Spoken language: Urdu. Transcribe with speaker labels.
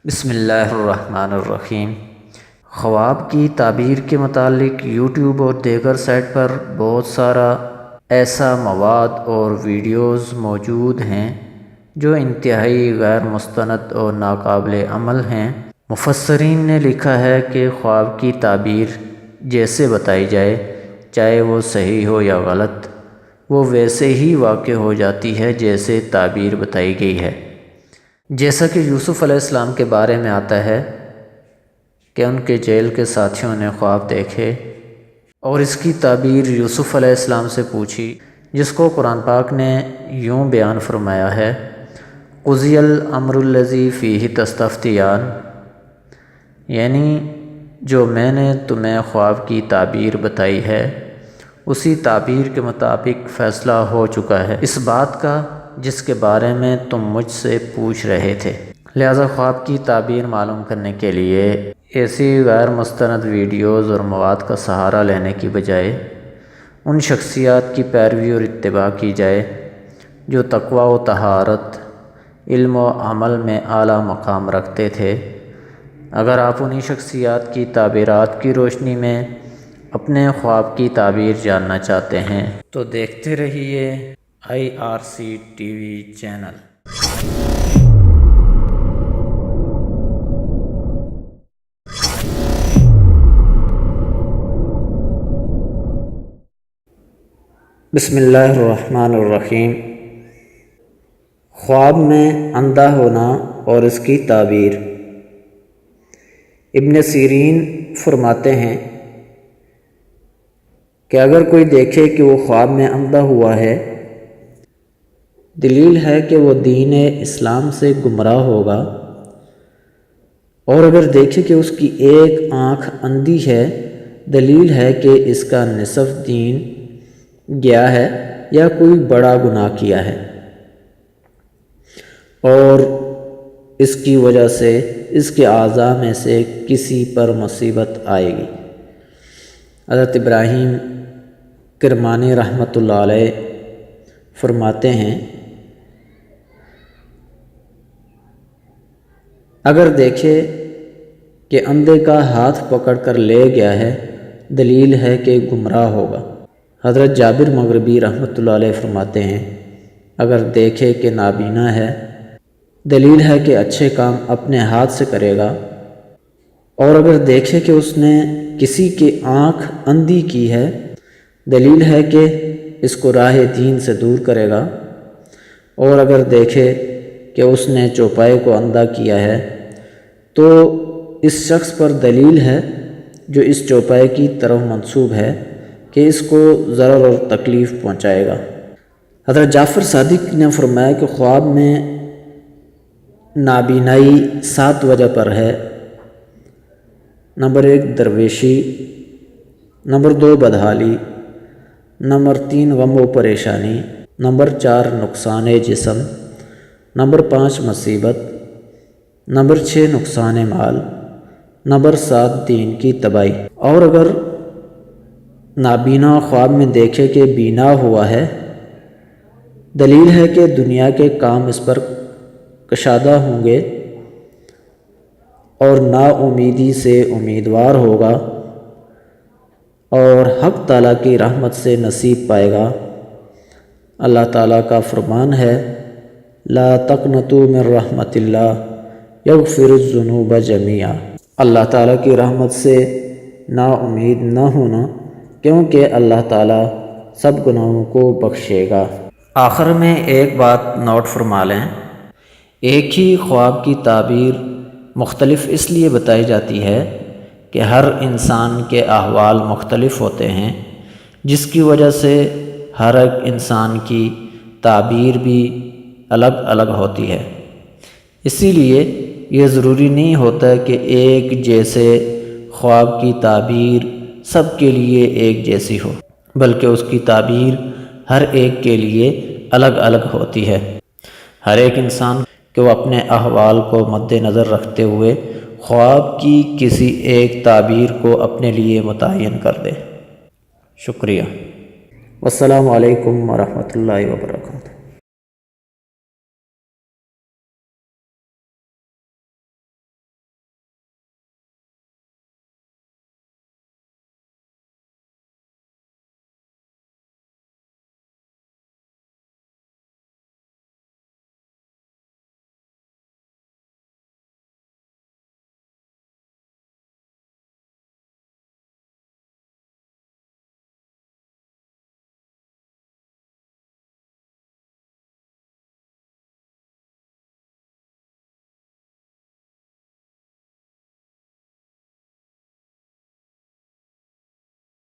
Speaker 1: بسم اللہ الرحمن الرحیم۔ خواب کی تعبیر کے متعلق یوٹیوب اور دیگر سائٹ پر بہت سارا ایسا مواد اور ویڈیوز موجود ہیں جو انتہائی غیر مستند اور ناقابل عمل ہیں۔ مفسرین نے لکھا ہے کہ خواب کی تعبیر جیسے بتائی جائے، چاہے وہ صحیح ہو یا غلط، وہ ویسے ہی واقع ہو جاتی ہے جیسے تعبیر بتائی گئی ہے۔ جیسا کہ یوسف علیہ السلام کے بارے میں آتا ہے کہ ان کے جیل کے ساتھیوں نے خواب دیکھے اور اس کی تعبیر یوسف علیہ السلام سے پوچھی، جس کو قرآن پاک نے یوں بیان فرمایا ہے: قضی الامر الذی فیہ تستفتیان، یعنی جو میں نے تمہیں خواب کی تعبیر بتائی ہے اسی تعبیر کے مطابق فیصلہ ہو چکا ہے اس بات کا جس کے بارے میں تم مجھ سے پوچھ رہے تھے۔ لہذا خواب کی تعبیر معلوم کرنے کے لیے ایسی غیر مستند ویڈیوز اور مواد کا سہارا لینے کی بجائے ان شخصیات کی پیروی اور اتباع کی جائے جو تقوی و طہارت، علم و عمل میں اعلیٰ مقام رکھتے تھے۔ اگر آپ انہی شخصیات کی تعبیرات کی روشنی میں اپنے خواب کی تعبیر جاننا چاہتے ہیں تو دیکھتے رہیے IRC TV چینل۔ بسم اللہ الرحمن الرحیم۔ خواب میں اندھا ہونا اور اس کی تعبیر۔ ابن سیرین فرماتے ہیں کہ اگر کوئی دیکھے کہ وہ خواب میں اندھا ہوا ہے، دلیل ہے کہ وہ دین اسلام سے گمراہ ہوگا، اور اگر دیکھے کہ اس کی ایک آنکھ اندھی ہے، دلیل ہے کہ اس کا نصف دین گیا ہے یا کوئی بڑا گناہ کیا ہے، اور اس کی وجہ سے اس کے اعضاء میں سے کسی پر مصیبت آئے گی۔ حضرت ابراہیم کرمانی رحمۃ اللہ علیہ فرماتے ہیں، اگر دیکھے کہ اندھے کا ہاتھ پکڑ کر لے گیا ہے، دلیل ہے کہ گمراہ ہوگا۔ حضرت جابر مغربی رحمۃ اللہ علیہ فرماتے ہیں، اگر دیکھے کہ نابینا ہے، دلیل ہے کہ اچھے کام اپنے ہاتھ سے کرے گا، اور اگر دیکھے کہ اس نے کسی کی آنکھ اندھی کی ہے، دلیل ہے کہ اس کو راہ دین سے دور کرے گا، اور اگر دیکھے کہ اس نے چوپائے کو اندھا کیا ہے تو اس شخص پر دلیل ہے جو اس چوپائے کی طرف منسوب ہے کہ اس کو ضرر اور تکلیف پہنچائے گا۔ حضرت جعفر صادق نے فرمایا کہ خواب میں نابینائی 7 وجہ پر ہے۔ نمبر 1 درویشی، نمبر 2 بدحالی، نمبر 3 غم و پریشانی، نمبر 4 نقصان جسم، نمبر 5 مصیبت، نمبر 6 نقصان مال، نمبر 7 دین کی تباہی۔ اور اگر نابینا خواب میں دیکھے کہ بینا ہوا ہے، دلیل ہے کہ دنیا کے کام اس پر کشادہ ہوں گے اور نا امیدی سے امیدوار ہوگا اور حق تعالیٰ کی رحمت سے نصیب پائے گا۔ اللہ تعالیٰ کا فرمان ہے، لا تقنطوا من رحمت اللہ یغفر الذنوب جميعا۔ اللہ تعالیٰ کی رحمت سے نا امید نہ ہونا، کیونکہ اللہ تعالیٰ سب گناہوں کو بخشے گا۔ آخر میں ایک بات نوٹ فرما لیں، ایک ہی خواب کی تعبیر مختلف اس لیے بتائی جاتی ہے کہ ہر انسان کے احوال مختلف ہوتے ہیں، جس کی وجہ سے ہر ایک انسان کی تعبیر بھی الگ الگ ہوتی ہے۔ اسی لیے یہ ضروری نہیں ہوتا کہ ایک جیسے خواب کی تعبیر سب کے لیے ایک جیسی ہو، بلکہ اس کی تعبیر ہر ایک کے لیے الگ الگ ہوتی ہے۔ ہر ایک انسان کہ وہ اپنے احوال کو مد نظر رکھتے ہوئے خواب کی کسی ایک تعبیر کو اپنے لیے متعین کر دے۔ شکریہ۔ والسلام علیکم ورحمۃ اللہ وبرکاتہ۔